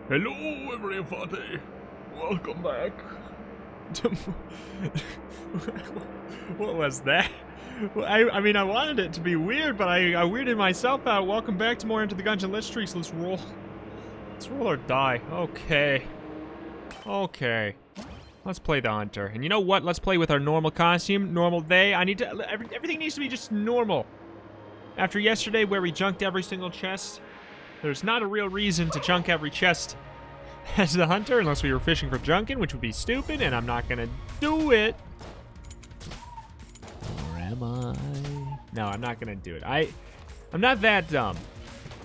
Hello, everybody. Welcome back. What was that? I mean, I wanted it to be weird, but I weirded myself out. Welcome back to more Into the Gungeon Lich Streaks. Let's roll. Let's roll or die. Okay. Okay. Let's play the Hunter. And you know what? Let's play with our normal costume. Normal day. I need to... Everything needs to be just normal. After yesterday where we junked every single chest, there's not a real reason to junk every chest as the Hunter unless we were fishing for junking, which would be stupid, and I'm not gonna do it. Or am I? No, I'm not gonna do it. I'm not that dumb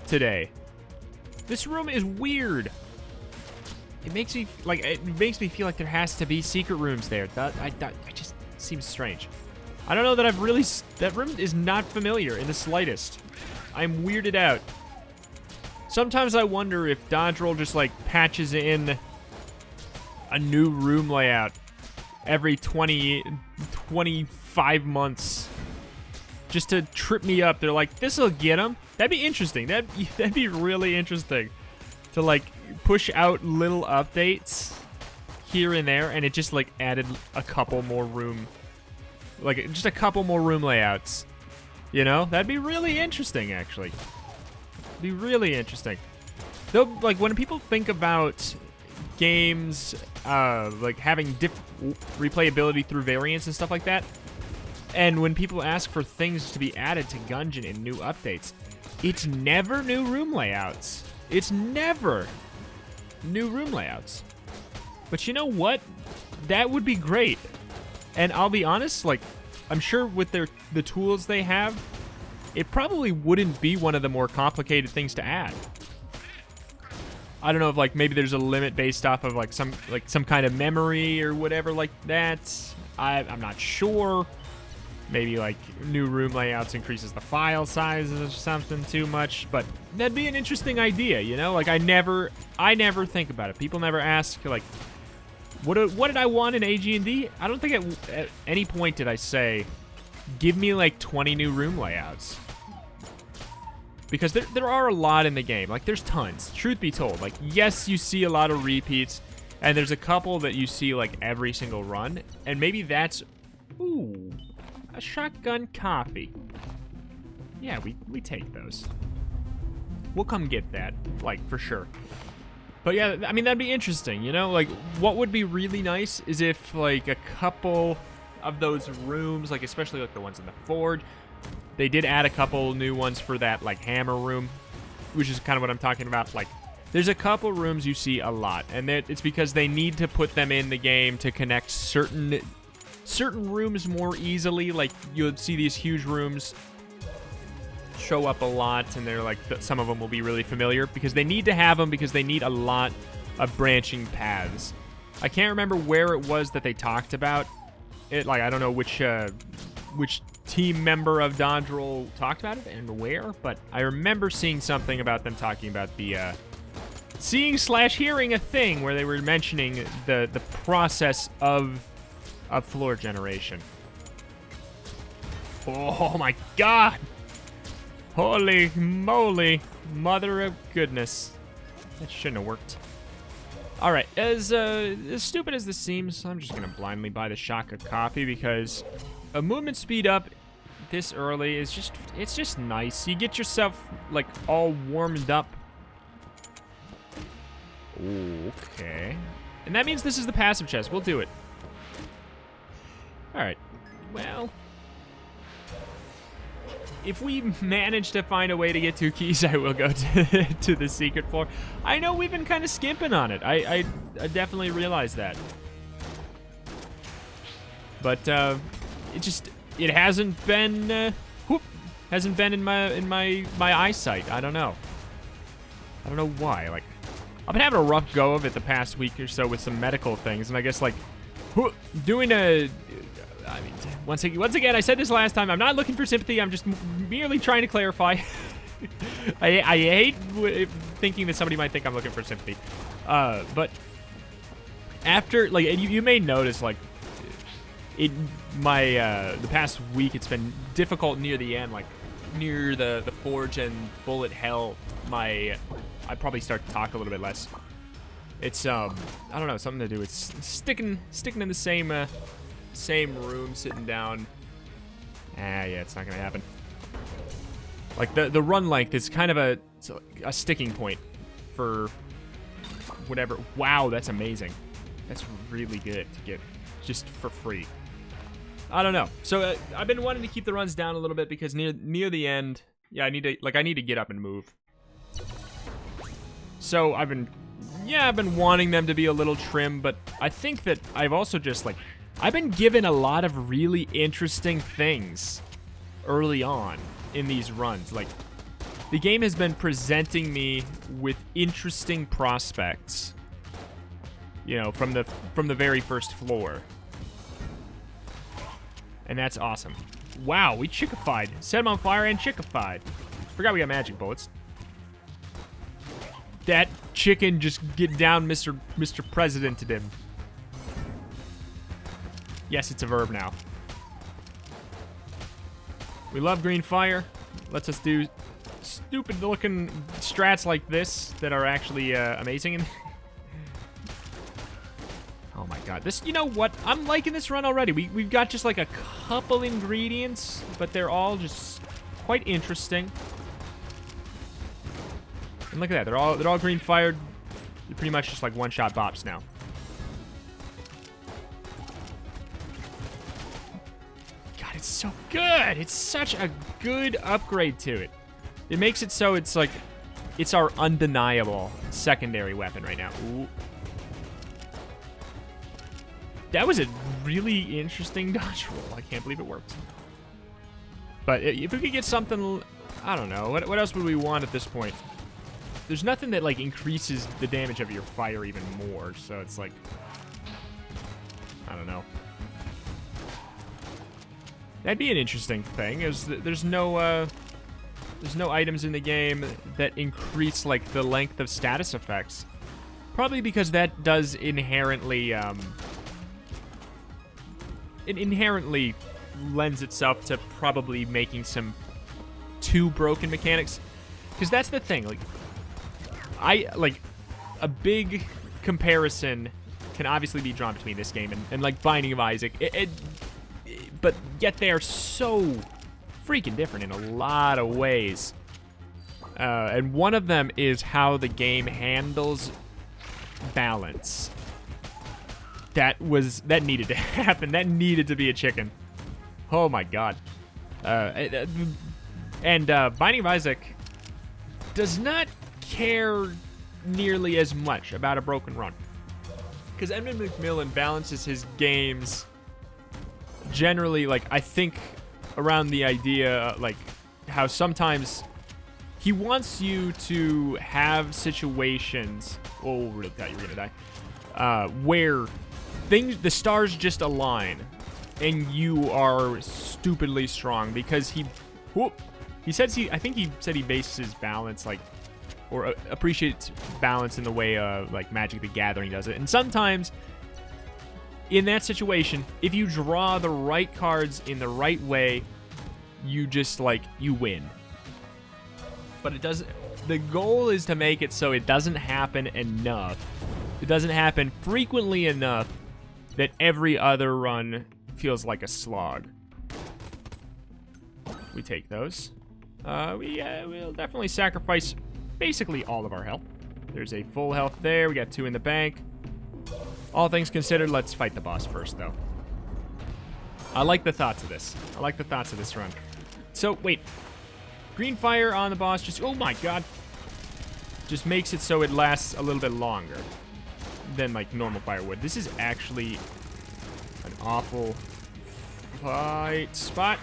today. This room is weird. It makes me feel like there has to be secret rooms there. That just seems strange. I don't know that I've really... That room is not familiar in the slightest. I'm weirded out. Sometimes I wonder if Dodge Roll just, like, patches in a new room layout every 25 months just to trip me up. They're like, this'll get them. That'd be interesting. That'd be really interesting to, like, push out little updates here and there, and it just, like, added a couple more room... Like, just a couple more room layouts. You know? That'd be really interesting, actually. Be really interesting. Though, like, when people think about games, like, having replayability through variants and stuff like that, and when people ask for things to be added to Gungeon in new updates, it's never new room layouts. It's never new room layouts. But you know what? That would be great. And I'll be honest, like, I'm sure with the tools they have, it probably wouldn't be one of the more complicated things to add. I don't know if, like, maybe there's a limit based off of, like, some kind of memory or whatever like that. I'm not sure. Maybe, like, new room layouts increases the file sizes or something too much. But that'd be an interesting idea, you know? Like, I never think about it. People never ask, like, what did I want in AG&D? I don't think at any point did I say, give me, like, 20 new room layouts. Because there are a lot in the game. Like, there's tons. Truth be told. Like, yes, you see a lot of repeats. And there's a couple that you see, like, every single run. And maybe that's... Ooh. A shotgun coffee. Yeah, we take those. We'll come get that. Like, for sure. But yeah, I mean, that'd be interesting, you know? Like, what would be really nice is if, like, a couple of those rooms, like, especially, like, the ones in the Forge, they did add a couple new ones for that, like, hammer room, which is kind of what I'm talking about. Like, there's a couple rooms you see a lot, and it's because they need to put them in the game to connect certain rooms more easily. Like, you'll see these huge rooms show up a lot, and they're like, some of them will be really familiar because they need to have them because they need a lot of branching paths. I can't remember where it was that they talked about it. Like, I don't know which team member of Dodge Roll talked about it and where, but I remember seeing something about them talking about the seeing/hearing a thing where they were mentioning the process of floor generation. Oh my god! Holy moly, mother of goodness. That shouldn't have worked. Alright, as stupid as this seems, I'm just gonna blindly buy the shot of coffee because a movement speed up this early is it's just nice. You get yourself, like, all warmed up. Okay. And that means this is the passive chest. We'll do it. Alright. Well... If we manage to find a way to get 2 keys, I will go to the secret floor. I know we've been kind of skimping on it. I definitely realize that. But it hasn't been in my eyesight. I don't know. I don't know why. Like, I've been having a rough go of it the past week or so with some medical things, and I guess, like, doing a... I mean, once again, I said this last time, I'm not looking for sympathy, I'm just merely trying to clarify. I hate thinking that somebody might think I'm looking for sympathy. But after, like, you may notice, like, the past week it's been difficult near the end, like, near the Forge and Bullet Hell, I probably start to talk a little bit less. It's I don't know, something to do with sticking in the same room, sitting down. Yeah, it's not gonna happen. Like the run length is kind of a sticking point for whatever. Wow, that's amazing. That's really good to get just for free. I don't know. So I've been wanting to keep the runs down a little bit because near the end, yeah, I need to get up and move. So I've been wanting them to be a little trim, but I think that I've also just I've been given a lot of really interesting things early on in these runs. Like, the game has been presenting me with interesting prospects, you know, from the very first floor. And that's awesome. Wow, we chickified. Set him on fire and chickified. Forgot we got magic bullets. That chicken just get down Mr. Presidented him. Yes, it's a verb now. We love green fire. Lets us do stupid looking strats like this that are actually amazing. Oh my god. This, you know what? I'm liking this run already. We've got just like a couple ingredients, but they're all just quite interesting. And look at that. They're all green fired. They're pretty much just like one-shot bops now. God, it's so good. It's such a good upgrade to it. It makes it so it's like it's our undeniable secondary weapon right now. Ooh. That was a really interesting dodge roll. I can't believe it worked. But if we could get something, I don't know. What else would we want at this point? There's nothing that, like, increases the damage of your fire even more. So it's like, I don't know. That'd be an interesting thing. There's no items in the game that increase, like, the length of status effects. Probably because that does inherently, it inherently lends itself to probably making some too broken mechanics. Because that's the thing, like, a big comparison can obviously be drawn between this game and like, Binding of Isaac. But yet they are so freaking different in a lot of ways. And one of them is how the game handles balance. That needed to happen. That needed to be a chicken. Oh my god. And Binding of Isaac does not care nearly as much about a broken run. Because Edmund McMillan balances his games generally, like, I think around the idea, like, how sometimes he wants you to have situations, oh, really thought you were gonna die, where the stars just align and you are stupidly strong because I think he said he bases his balance, like, or appreciates balance in the way like Magic the Gathering does it. And sometimes in that situation, if you draw the right cards in the right way, you just, like, you win. But it doesn't. The goal is to make it so it doesn't happen enough. It doesn't happen frequently enough that every other run feels like a slog. We take those. We'll definitely sacrifice basically all of our health. There's a full health there. We got 2 in the bank. All things considered, let's fight the boss first, though. I like the thoughts of this. I like the thoughts of this run. So, wait. Green fire on the boss just... Oh, my God. Just makes it so it lasts a little bit longer than, like, normal firewood. This is actually an awful fight spot.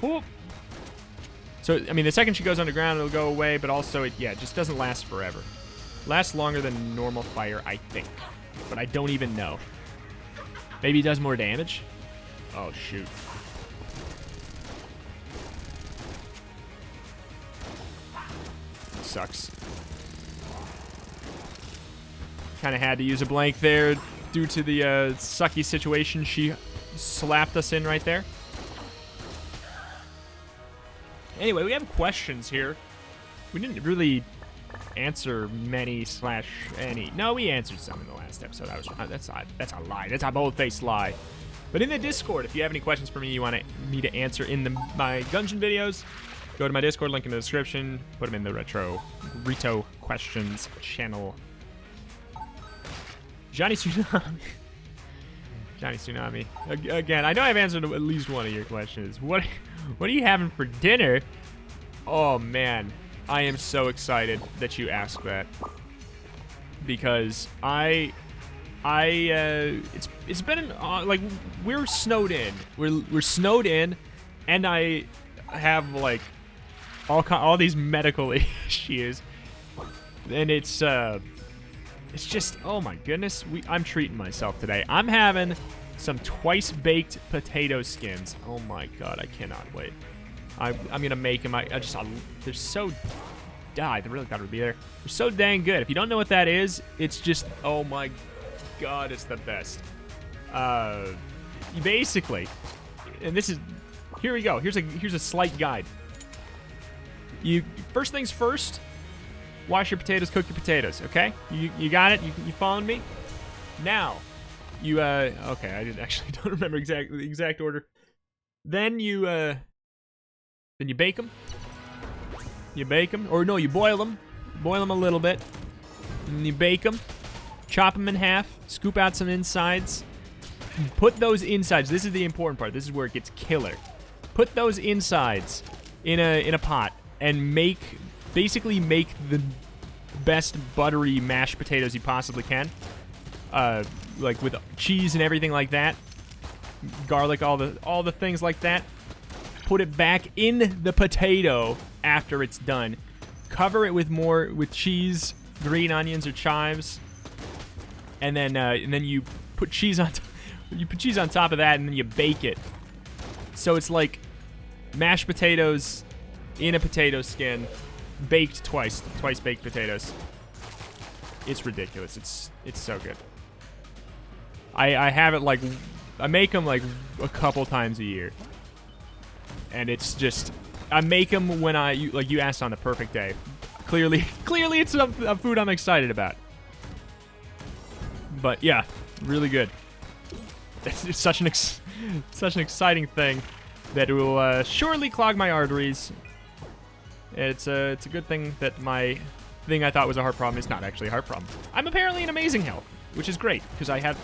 Whoop. So, I mean, the second she goes underground, it'll go away, but also, it just doesn't last forever. Lasts longer than normal fire, I think. But I don't even know. Maybe it does more damage? Oh, shoot. Sucks. Kind of had to use a blank there due to the sucky situation she slapped us in right there. Anyway, we have questions here. We didn't really answer many/any. No, we answered some in the last episode. That's a lie. That's a bold-faced lie. But in the Discord, if you have any questions for me you want me to answer in my Gungeon videos, go to my Discord, link in the description. Put them in the Rito questions channel. Johnny Tsunami. Johnny Tsunami. Again, I know I've answered at least one of your questions. What are you having for dinner? Oh, man. I am so excited that you asked that. Because it's been like we're snowed in. We're snowed in, and I have like all these medical issues, and it's just, oh my goodness. I'm treating myself today. I'm having some twice baked potato skins. Oh my god, I cannot wait. I'm gonna make them. They're so. I really thought it would be there. They're so dang good. If you don't know what that is, it's just, oh my god, it's the best. Basically, and this is, here we go. Here's a slight guide. First things first, wash your potatoes, cook your potatoes, okay? You got it? You following me? Now, okay, I don't remember the exact order. Then you bake them. You bake them, or no, you boil them. Boil them a little bit. And you bake them. Chop them in half. Scoop out some insides. Put those insides. This is the important part. This is where it gets killer. Put those insides in a pot and basically make the best buttery mashed potatoes you possibly can. Like with cheese and everything like that. Garlic, all the things like that. Put it back in the potato after it's done. Cover it with cheese, green onions or chives, and then you put cheese on top of that, and then you bake it. So it's like mashed potatoes in a potato skin, baked twice baked potatoes. It's ridiculous. It's so good. I have it like, I make them like a couple times a year. And it's just, I make them when you asked, on the perfect day. Clearly it's a food I'm excited about. But yeah, really good. It's such an exciting thing that will surely clog my arteries. It's a good thing that my thing I thought was a heart problem is not actually a heart problem. I'm apparently in amazing health, which is great because this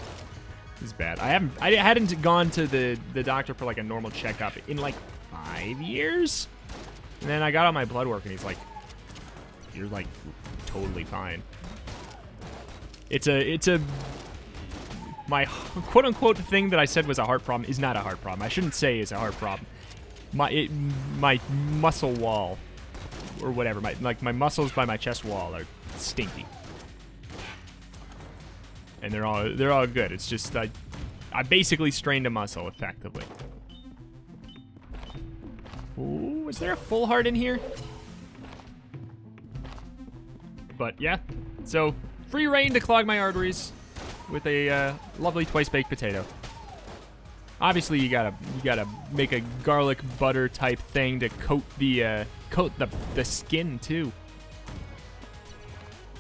is bad. I hadn't gone to the doctor for like a normal checkup in like 5 years, and then I got all my blood work, and he's like, "You're like totally fine." My quote unquote thing that I said was a heart problem is not a heart problem. I shouldn't say it's a heart problem. My muscle wall, or whatever, my muscles by my chest wall are stinky, and they're all good. It's just I basically strained a muscle effectively. Ooh, is there a full heart in here? But yeah, so free reign to clog my arteries with a lovely twice-baked potato. Obviously, you gotta make a garlic butter type thing to coat the skin too.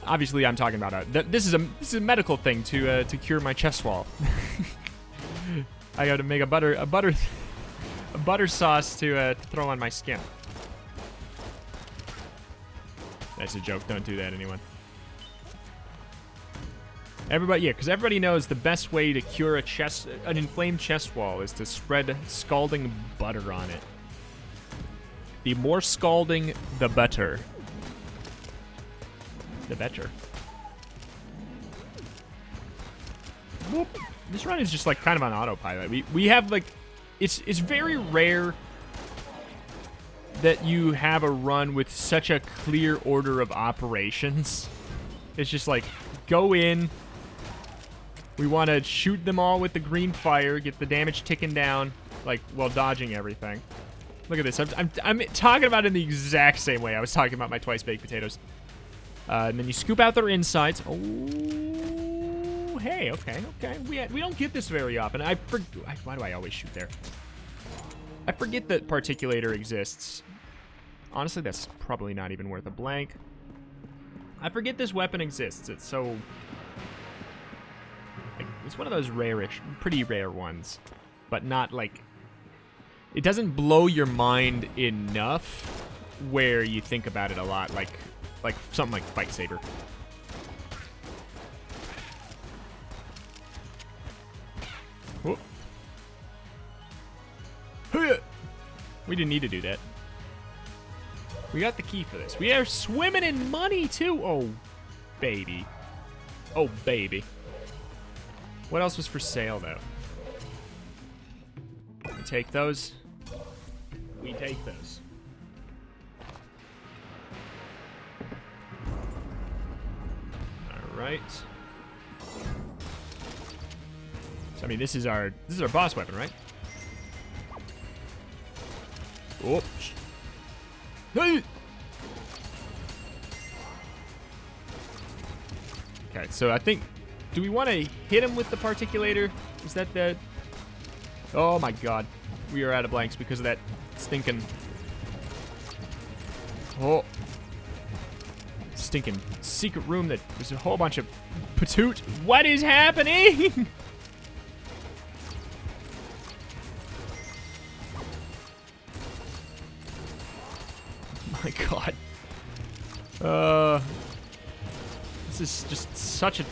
Obviously, I'm talking about this is a medical thing to cure my chest wall. I got to make a butter sauce to throw on my skin. That's a joke. Don't do that, anyone. Everybody, yeah, because everybody knows the best way to cure an inflamed chest wall is to spread scalding butter on it. The more scalding, the better. The better. Whoop. This run is just like kind of on autopilot. We have like, it's very rare that you have a run with such a clear order of operations. It's just like, go in. We want to shoot them all with the green fire, get the damage ticking down, like, while dodging everything. Look at this. I'm talking about it in the exact same way I was talking about my twice-baked potatoes. And then you scoop out their insides. Oh, hey, okay. We don't get this very often. Why do I always shoot there? I forget that Particulator exists. Honestly, that's probably not even worth a blank. I forget this weapon exists. It's so... like, it's one of those rarish, pretty rare ones. But not, like... it doesn't blow your mind enough where you think about it a lot. Like something like Fight Saber. Whoop. We didn't need to do that. We got the key for this. We are swimming in money, too. Oh, baby. Oh, baby. What else was for sale, though? We take those. We take those. All right. So, I mean, this is our boss weapon, right? Oh. Hey! Okay, so I think... do we want to hit him with the particulator? Is that the... oh my god. We are out of blanks because of that stinking... oh. Stinking secret room that there's a whole bunch of patoot. What is happening? My god. This is just such a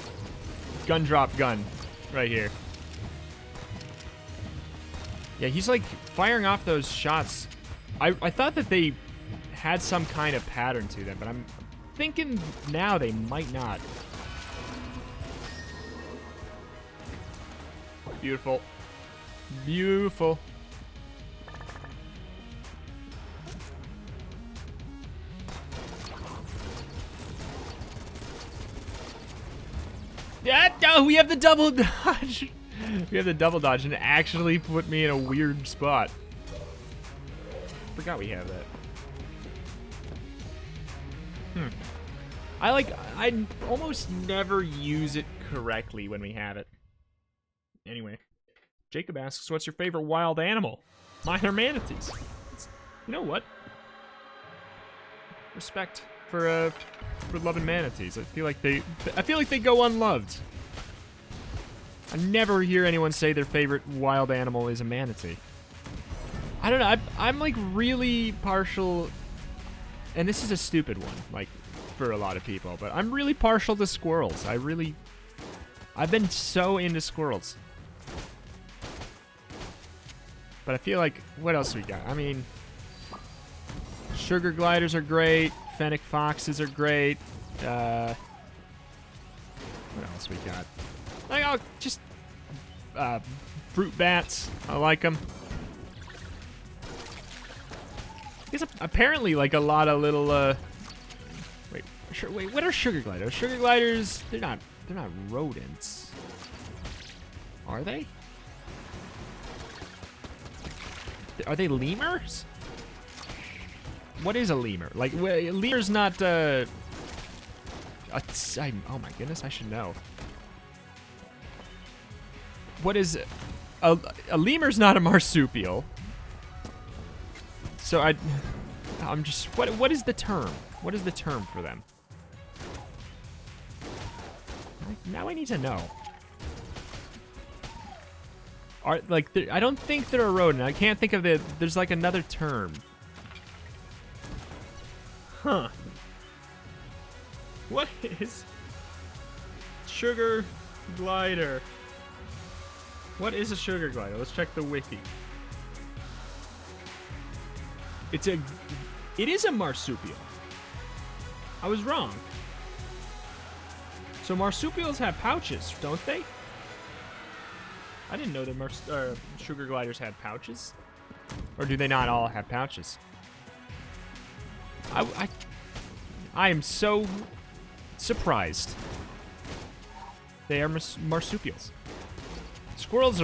gun drop gun right here. Yeah, he's like firing off those shots. I thought that they had some kind of pattern to them, but I'm thinking now they might not. Beautiful. Beautiful. Yeah, no, we have the double dodge. We have the double dodge and it actually put me in a weird spot. Forgot we have that. I almost never use it correctly when we have it. Anyway, Jacob asks, what's your favorite wild animal? Mine are manatees. You know what? Respect for loving manatees. I feel like they go unloved. I never hear anyone say their favorite wild animal is a manatee. I don't know. I'm like really partial, and this is a stupid one, like for a lot of people, but I'm really partial to squirrels. I've been so into squirrels. But I feel like, what else we got? I mean, sugar gliders are great. Fennec foxes are great. What else we got? Like, I'll just fruit bats. I like them. There's apparently like a lot of little wait, what are sugar gliders? Sugar gliders, they're not rodents. Are they? Are they lemurs? What is a lemur? Like, a lemur's not, oh my goodness, I should know. What is it? A lemur's not a marsupial. So I'm just, what is the term? What is the term for them? Now I need to know. I don't think they're a rodent. I can't think of there's like another term. Huh. What is sugar glider? What is a sugar glider? Let's check the wiki. It is a marsupial. I was wrong. So marsupials have pouches, don't they? I didn't know that sugar gliders had pouches. Or do they not all have pouches? I am so surprised. They are marsupials. Squirrels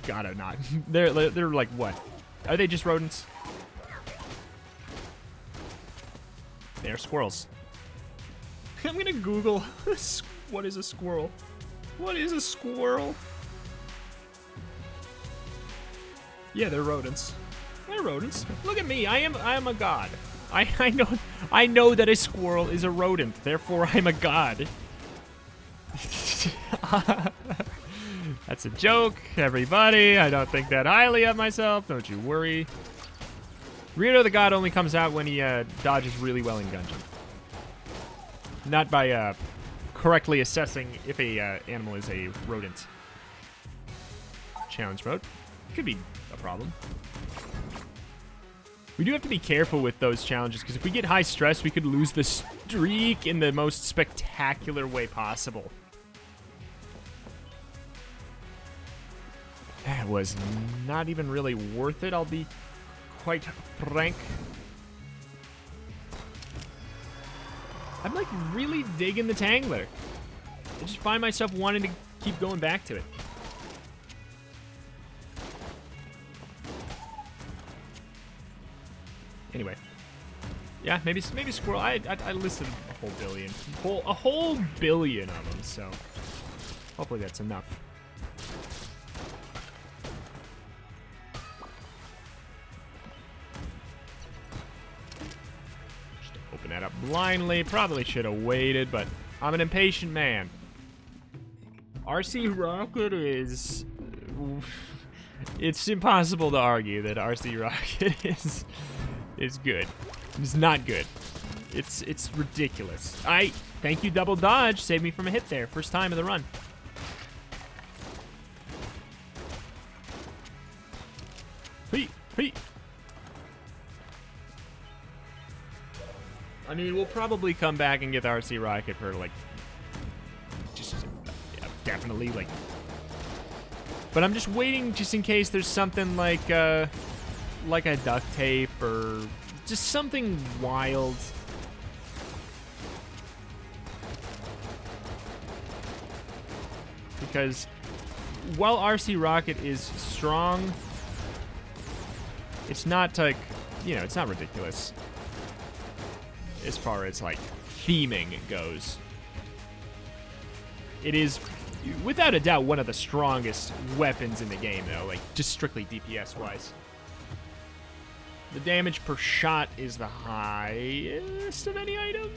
gotta not. They're like what? Are they just rodents? They're squirrels. I'm gonna Google what is a squirrel. What is a squirrel? Yeah, they're rodents. They're rodents. Look at me. I am a god. I know that a squirrel is a rodent, therefore I'm a god. That's a joke, everybody. I don't think that highly of myself. Don't you worry. Rito the God only comes out when he dodges really well in Gungeon. Not by correctly assessing if a animal is a rodent. Challenge mode. Could be a problem. We do have to be careful with those challenges, because if we get high stress, we could lose the streak in the most spectacular way possible. That was not even really worth it, I'll be quite frank. I'm like really digging the Tangler. I just find myself wanting to keep going back to it. Anyway, yeah, maybe squirrel. I listed a whole billion, a whole billion of them. So hopefully that's enough. Just open that up blindly. Probably should have waited, but I'm an impatient man. RC Rocket is. It's impossible to argue that RC Rocket is good. It's not good. It's ridiculous. Thank you, double dodge. Saved me from a hit there. First time of the run. Hey. I mean, we'll probably come back and get the RC Rocket for like, just yeah, definitely like. But I'm just waiting just in case there's something like a duct tape or just something wild. Because while RC Rocket is strong, it's not like, you know, it's not ridiculous as far as like theming goes. It is without a doubt one of the strongest weapons in the game though, like just strictly DPS wise. The damage per shot is the highest of any item.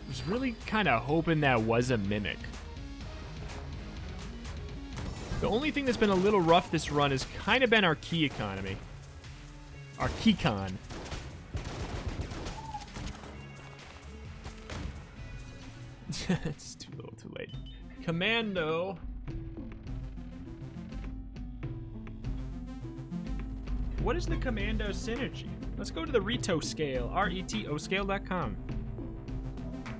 I was really kind of hoping that was a mimic. The only thing that's been a little rough this run has kind of been our key economy. Our key con. It's too little too late. Commando. What is the commando synergy? Let's go to the Reto scale, retoscale.com.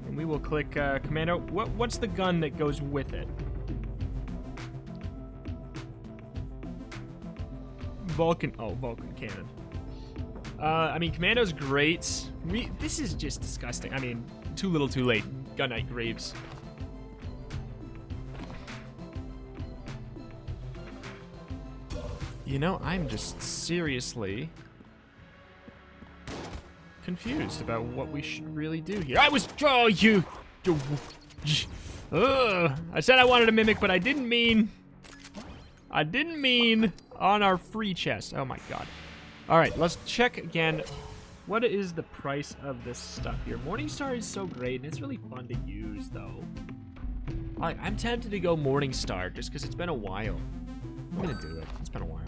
And we will click commando. What's the gun that goes with it? Vulcan cannon. I mean, commando's great. This is just disgusting. I mean, too little too late. Gun Knight Graves. You know, I'm just seriously confused about what we should really do here. I said I wanted a mimic, but I didn't mean on our free chest. Oh my god. All right, let's check again. What is the price of this stuff here? Morningstar is so great, and it's really fun to use, though. I'm tempted to go Morningstar just because it's been a while. I'm gonna do it. It's been a while.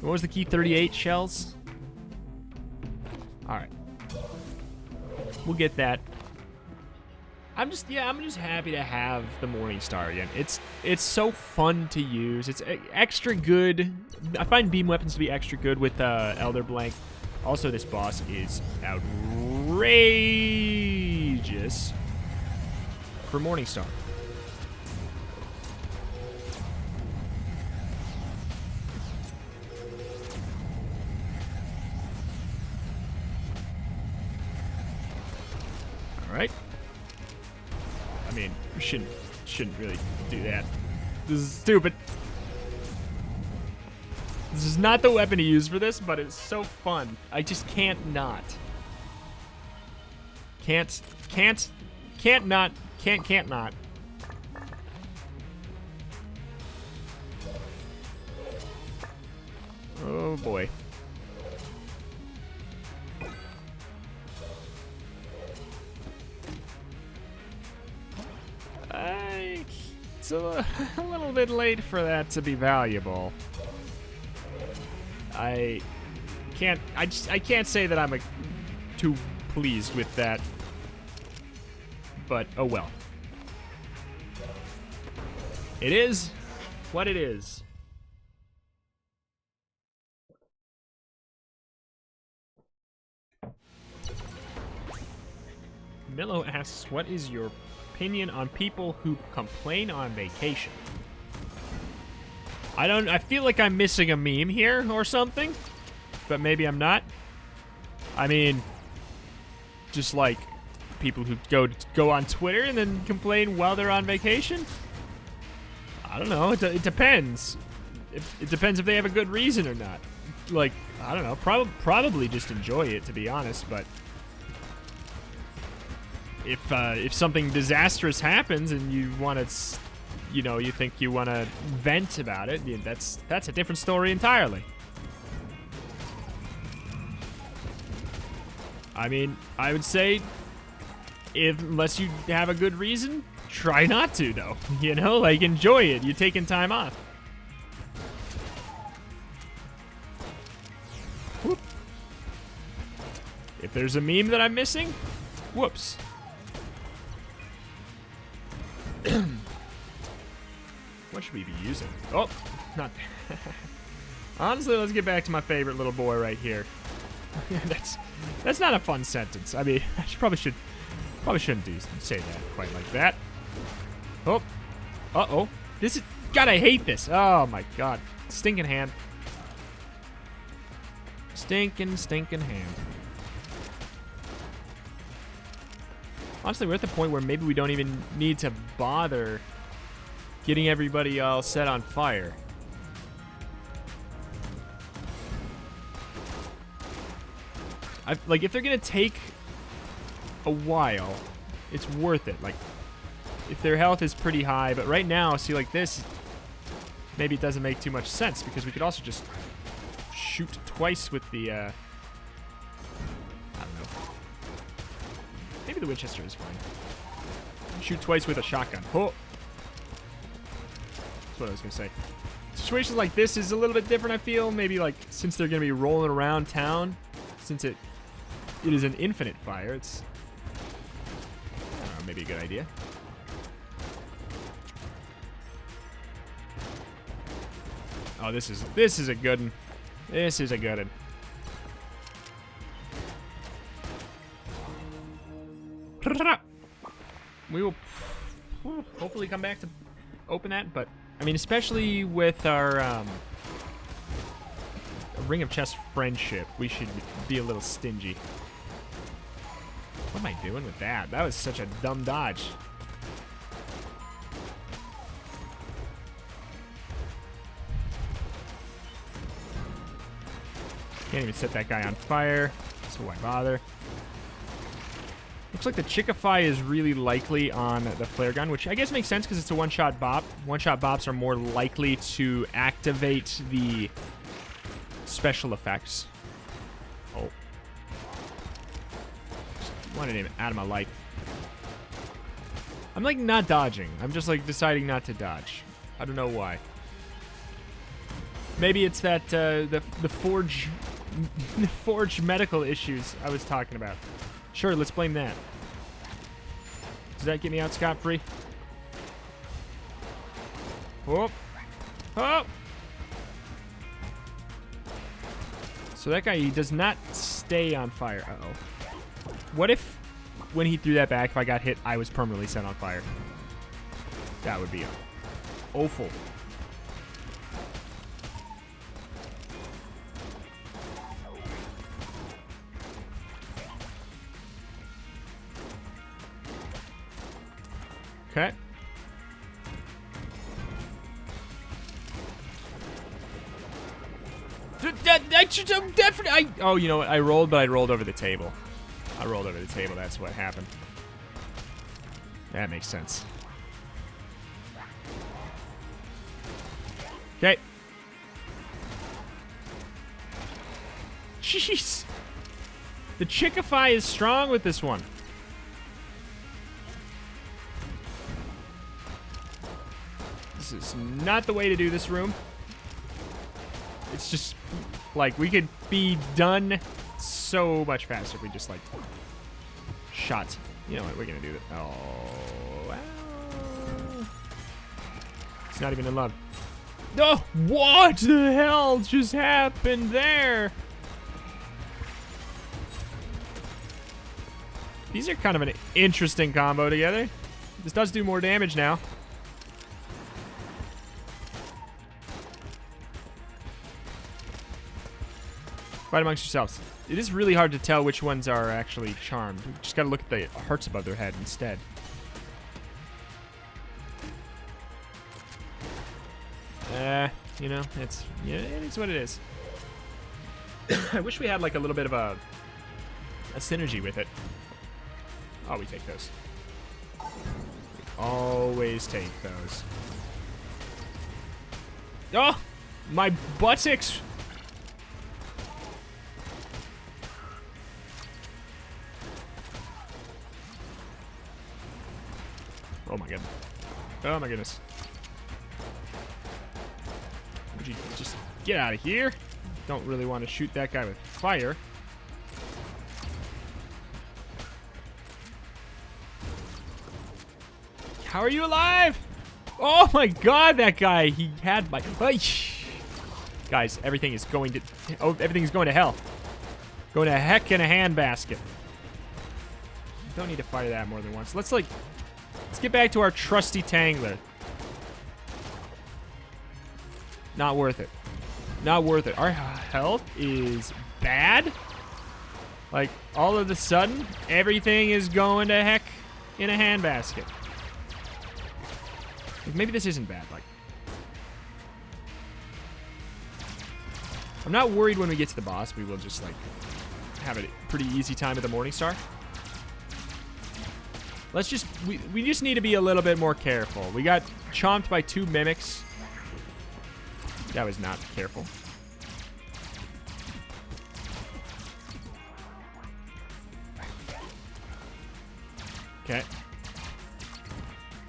What was the key? 38 shells? Alright. We'll get that. I'm just happy to have the Morningstar again. It's so fun to use. It's extra good. I find beam weapons to be extra good with Elder Blank. Also, this boss is outrageous for Morningstar. All right. I mean, we shouldn't really do that. This is stupid. This is not the weapon to use for this, but it's so fun. I just can't not. Can't not. a boy. It's a little bit late for that to be valuable. I can't say that I'm too pleased with that. But oh well. It is what it is. Millo asks, what is your opinion on people who complain on vacation? I feel like I'm missing a meme here or something, but maybe I'm not. I mean, just like people who go on Twitter and then complain while they're on vacation. I don't know. It depends. It depends if they have a good reason or not. Like, I don't know. Probably just enjoy it, to be honest. But if something disastrous happens and you want to, you think you want to vent about it, that's a different story entirely. I mean, I would say, unless you have a good reason, try not to, though. Like, enjoy it. You're taking time off. Whoop. If there's a meme that I'm missing, whoops. What should we be using? Oh, not. Honestly, let's get back to my favorite little boy right here. That's not a fun sentence. I mean, I probably shouldn't say that quite like that. Oh, uh-oh. This is, God, I hate this. Oh my God, stinking hand. Stinking hand. Honestly, we're at the point where maybe we don't even need to bother getting everybody all set on fire. Like, if they're gonna take a while, it's worth it. Like, if their health is pretty high, but right now, see, like this, maybe it doesn't make too much sense because we could also just shoot twice with the, I don't know. Maybe the Winchester is fine. Shoot twice with a shotgun. Oh! That's what I was gonna say. Situations like this is a little bit different, I feel. Maybe, like, since they're gonna be rolling around town, since it is an infinite fire, it's, I don't know, maybe a good idea. Oh, this is a good one. This is a good one. We will hopefully come back to open that, but I mean, especially with our Ring of Chess friendship, we should be a little stingy. What am I doing with that? That was such a dumb dodge. Can't even set that guy on fire, so why bother? Looks like the Chickify is really likely on the flare gun, which I guess makes sense because it's a one-shot bop. One-shot bops are more likely to activate the special effects. Oh. Just wanted him out of my life. I'm like not dodging. I'm just like deciding not to dodge. I don't know why. Maybe it's that the forge medical issues I was talking about. Sure, let's blame that. Does that get me out scot-free? Oh. Oh. So that guy, he does not stay on fire. Uh-oh. What if, when he threw that back, if I got hit, I was permanently set on fire? That would be awful. Okay. Oh, you know what? I rolled, but I rolled over the table. I rolled over the table. That's what happened. That makes sense. Okay. Jeez. The Chickify is strong with this one. This is not the way to do this room. It's just, like, we could be done so much faster if we just, like, shot. You know what? We're going to do that. Oh, wow. It's not even in love. Oh, what the hell just happened there? These are kind of an interesting combo together. This does do more damage now. Fight amongst yourselves. It is really hard to tell which ones are actually charmed. We just gotta look at the hearts above their head instead. You know, it is what it is. I wish we had like a little bit of a synergy with it. Oh, we take those. We always take those. Oh, my buttocks. Oh my goodness. Oh my goodness. Would you just get out of here? Don't really want to shoot that guy with fire. How are you alive? Oh my god, that guy. He had my... Guys, everything is going to... Oh, everything's going to hell. Going to heck in a handbasket. Don't need to fire that more than once. Let's get back to our trusty Tangler. Not worth it. Not worth it. Our health is bad. Like, all of a sudden, everything is going to heck in a handbasket. Like, maybe this isn't bad. Like, I'm not worried when we get to the boss. We will just, like, have a pretty easy time at the Morning Star. Let's just... We just need to be a little bit more careful. We got chomped by 2 mimics. That was not careful. Okay.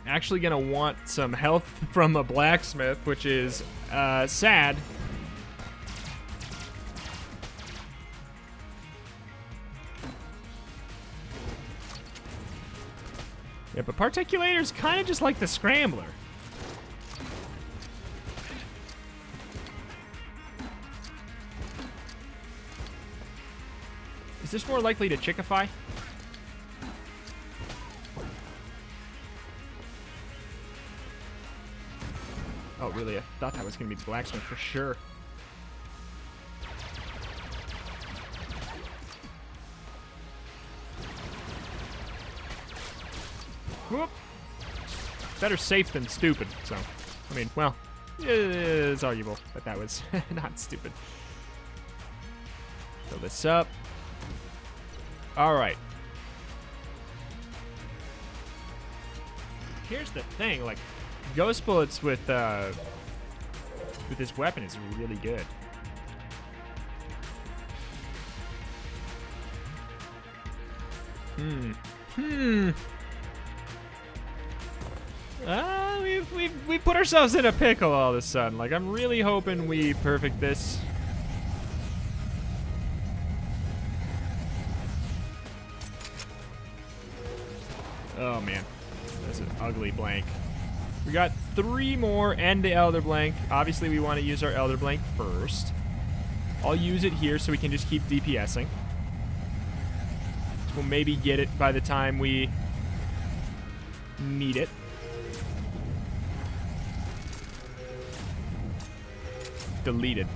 Actually gonna want some health from a blacksmith, which is sad. Yeah, but Particulator's kind of just like the Scrambler. Is this more likely to Chickify? Oh, really? I thought that was going to be the blacksmith for sure. Whoop. Better safe than stupid, so... I mean, well, it's arguable that that was not stupid. Fill this up. Alright. Here's the thing, like... Ghost bullets with this weapon is really good. We put ourselves in a pickle all of a sudden. Like, I'm really hoping we perfect this. Oh man, that's an ugly blank. We got 3 more and the Elder Blank. Obviously, we want to use our Elder Blank first. I'll use it here so we can just keep DPSing. We'll maybe get it by the time we need it. Deleted.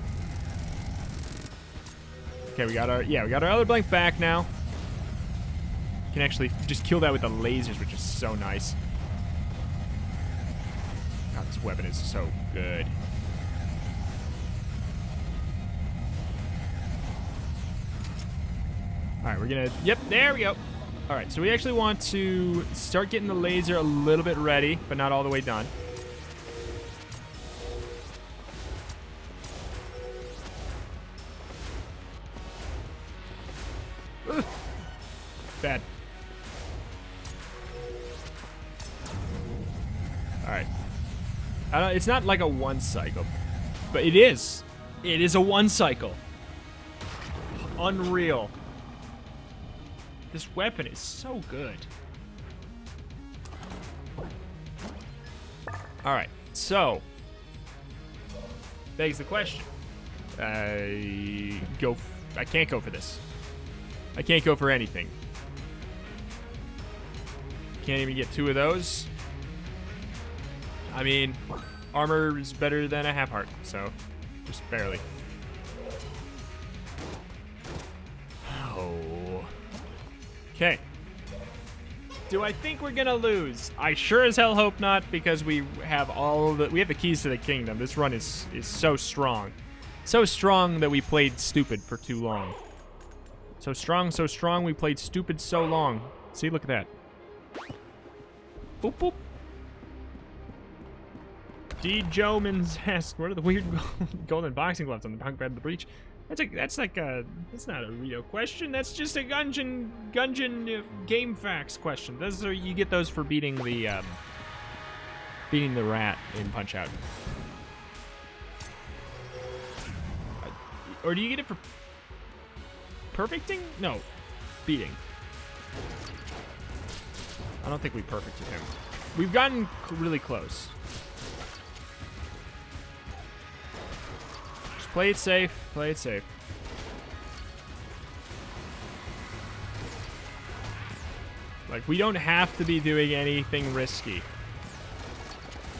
Okay, we got our Elder Blank back now. Can actually just kill that with the lasers, which is so nice. God, this weapon is so good. Alright, we're gonna... Yep, there we go. Alright, so we actually want to start getting the laser a little bit ready, but not all the way done. Ugh. Bad. Alright. It's not like a one cycle, but it is. It is a one cycle. Unreal. This weapon is so good. Alright, so. Begs the question. I can't go for this. I can't go for anything. Can't even get 2 of those. I mean, armor is better than a half heart, so just barely. Oh. Okay. Do I think we're gonna lose? I sure as hell hope not, because we have the keys to the kingdom. This run is so strong. So strong that we played stupid for too long. So strong, we played stupid so long. See, look at that. Boop, boop. D. Jomans asks, what are the weird golden boxing gloves on the back of the breach? That's not a real question. That's just a Gungeon game facts question. Those are, you get those for beating the rat in Punch Out. Or do you get it for perfecting? No, beating. I don't think we perfected him. We've gotten really close. Just play it safe. Play it safe. Like, we don't have to be doing anything risky.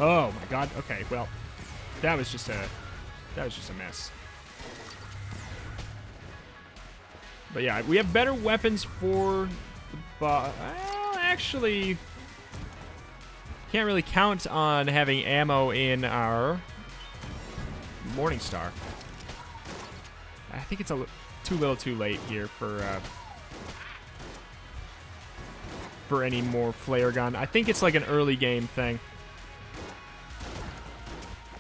Oh my god. Okay, well, that was just a mess. But yeah, we have better weapons for the boss. Well, actually, can't really count on having ammo in our Morning Star. I think it's too little too late here for any more flare gun. I think it's like an early game thing.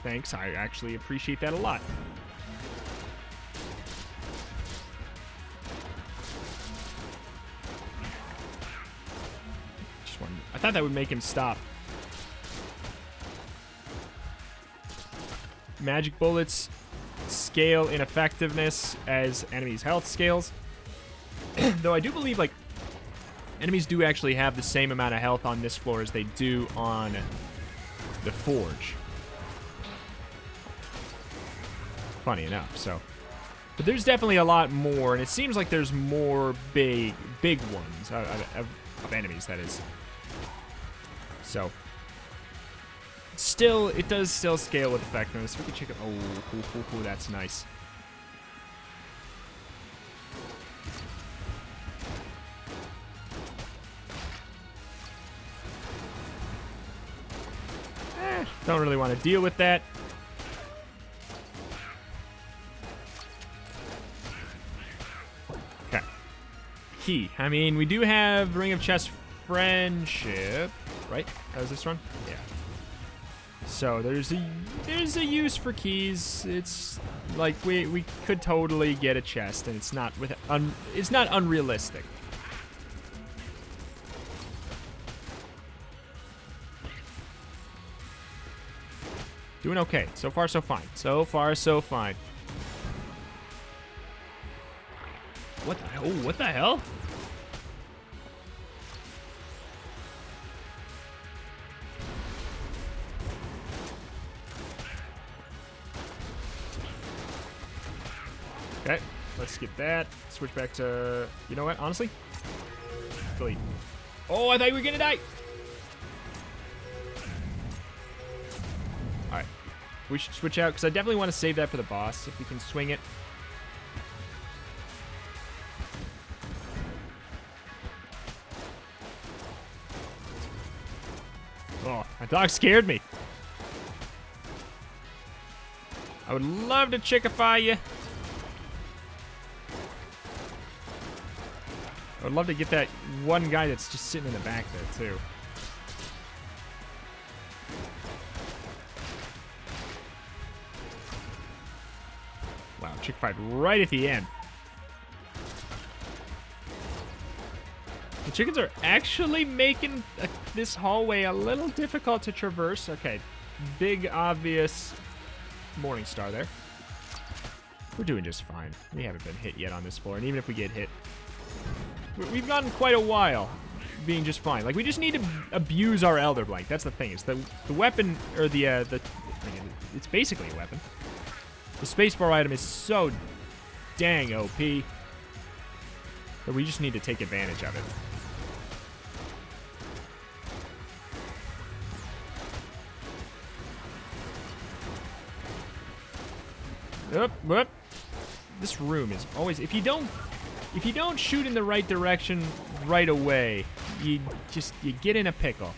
Thanks, I actually appreciate that a lot. I thought that would make him stop. Magic bullets scale in effectiveness as enemies' health scales. Though I do believe, like, enemies do actually have the same amount of health on this floor as they do on the Forge. Funny enough, so. But there's definitely a lot more, and it seems like there's more big ones of enemies, that is. So, still, it does still scale with effectiveness. We can check it. Oh, that's nice. Don't really want to deal with that. Okay. Key. I mean, we do have Ring of Chest Friendship. Right? That was this one? Yeah. So there's a use for keys. It's like we could totally get a chest, and it's not unrealistic. Doing okay. So far, so fine. So far, so fine. What the hell? What the hell? Okay, let's skip that. Switch back to, you know what, honestly? Delete. Oh, I thought you were gonna die! Alright. We should switch out, because I definitely want to save that for the boss, if we can swing it. Oh, my dog scared me. I would love to chickify you. I would love to get that one guy that's just sitting in the back there, too. Wow, chick fight right at the end. The chickens are actually making this hallway a little difficult to traverse. Okay, big obvious Morning Star there. We're doing just fine. We haven't been hit yet on this floor, and even if we get hit, we've gotten quite a while being just fine. Like, we just need to abuse our Elder Blank. That's the thing. It's the weapon, or it's basically a weapon. The spacebar item is so dang OP that we just need to take advantage of it. Whoop. This room is always, if you don't shoot in the right direction right away, you get in a pickle.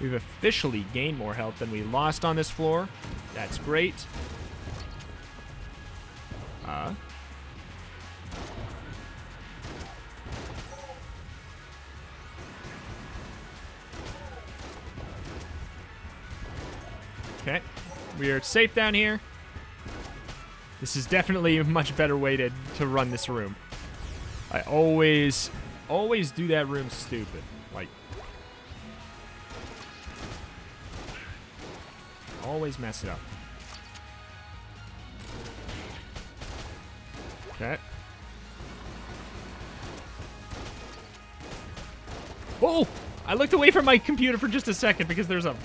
We've officially gained more health than we lost on this floor. That's great. Okay, we are safe down here. This is definitely a much better way to run this room. I always do that room stupid. Like, always mess it up. Okay. Oh! I looked away from my computer for just a second because there's a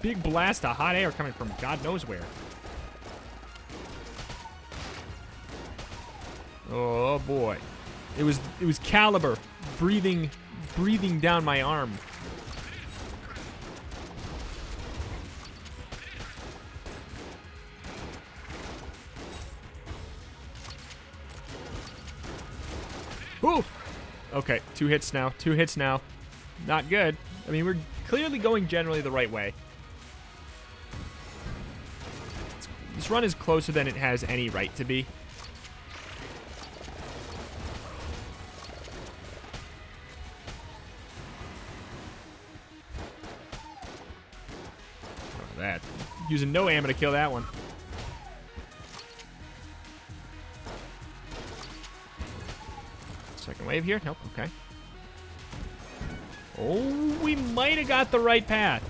big blast of hot air coming from God knows where. Oh boy. It was Caliber breathing down my arm. Ooh! Okay, 2 hits now. 2 hits now. Not good. I mean, we're clearly going generally the right way. This run is closer than it has any right to be. That. Using no ammo to kill that one. Second wave here. Nope. Okay. Oh, we might have got the right path.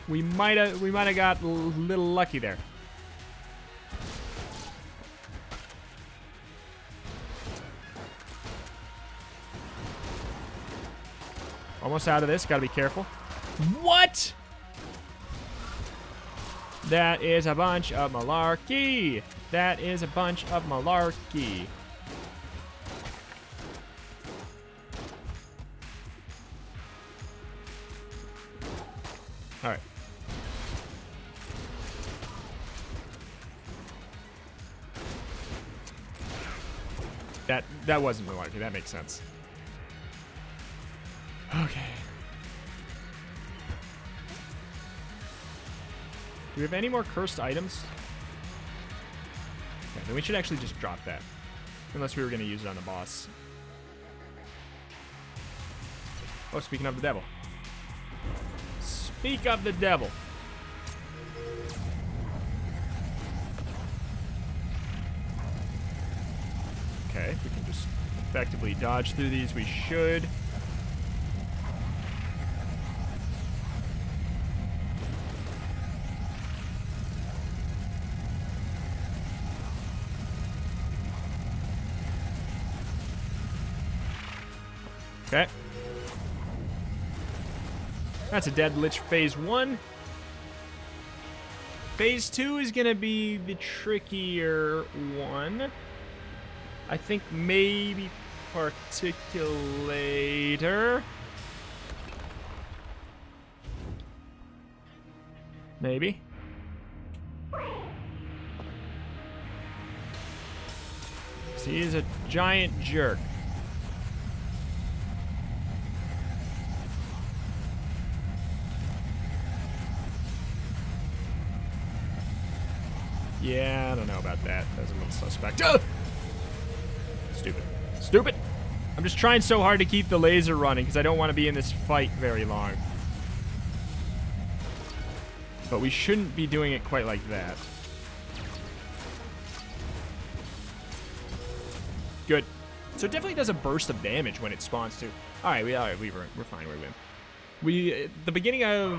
We might have got a little lucky there. Almost out of this. Got to be careful. What? That is a bunch of malarkey. That is a bunch of malarkey. All right. That wasn't malarkey. That makes sense. Okay. Do we have any more cursed items? Okay, then we should actually just drop that. Unless we were going to use it on the boss. Oh, speaking of the devil. Speak of the devil. Okay, if we can just effectively dodge through these, we should. Okay. That's a dead lich phase 1. Phase 2 is going to be the trickier one. I think maybe Particulator. Maybe. He is a giant jerk. Yeah, I don't know about that. That's a little suspect. Stupid. Stupid! I'm just trying so hard to keep the laser running because I don't want to be in this fight very long. But we shouldn't be doing it quite like that. Good. So it definitely does a burst of damage when it spawns too. All right, we're fine. We win. The beginning of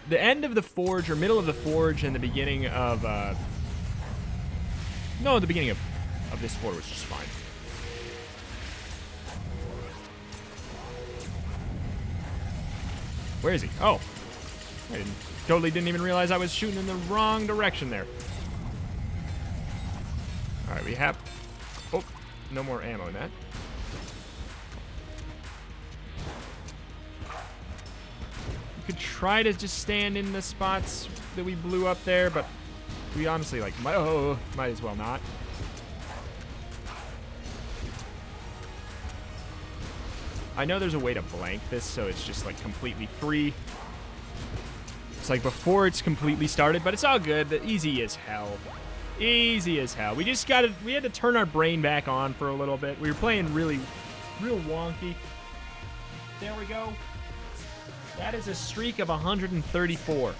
the end of the forge, or middle of the forge, and the beginning of no, the beginning of this forge was just fine. Where is he? Oh, I totally didn't even realize I was shooting in the wrong direction there. All right, we have. Oh, no more ammo in that. You could try to just stand in the spots that we blew up there, but we honestly might as well not. I know there's a way to blank this, so it's just like completely free. It's like before it's completely started, but it's all good. Easy as hell. Easy as hell. We had to turn our brain back on for a little bit. We were playing real wonky. There we go. That is a streak of 134.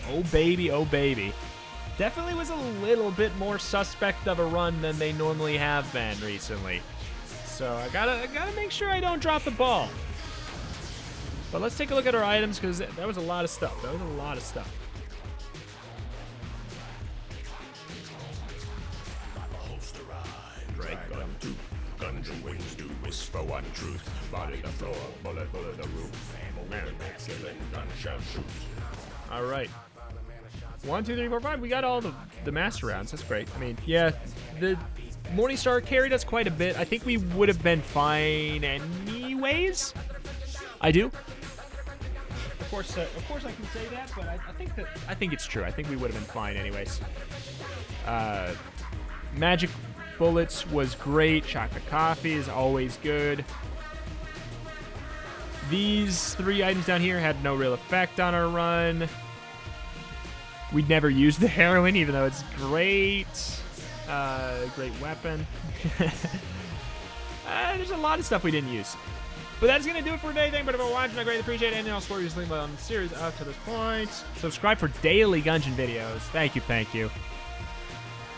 Oh baby, oh baby. Definitely was a little bit more suspect of a run than they normally have been recently. So I gotta make sure I don't drop the ball. But let's take a look at our items, because that was a lot of stuff. That was a lot of stuff. Dragon tooth, Gungeon wings do whisper one truth. Body the floor, bullet the roof. Man, killing gun shall shoot. All right. 1, 2, 3, 4, 5. We got all the master rounds. That's great. I mean, yeah, the Morning Star carried us quite a bit. I think we would have been fine anyways. I do. Of course I can say that, but I think it's true. I think we would have been fine anyways. Magic bullets was great. Chocolate coffee is always good. These 3 items down here had no real effect on our run. We'd never used the heroin, even though it's great. Great weapon. There's a lot of stuff we didn't use. But that's going to do it for today. Thank you for watching. I greatly appreciate it. Anything else for you, just leave on the series up to this point. Subscribe for daily Gungeon videos. Thank you, thank you.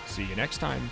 See you next time.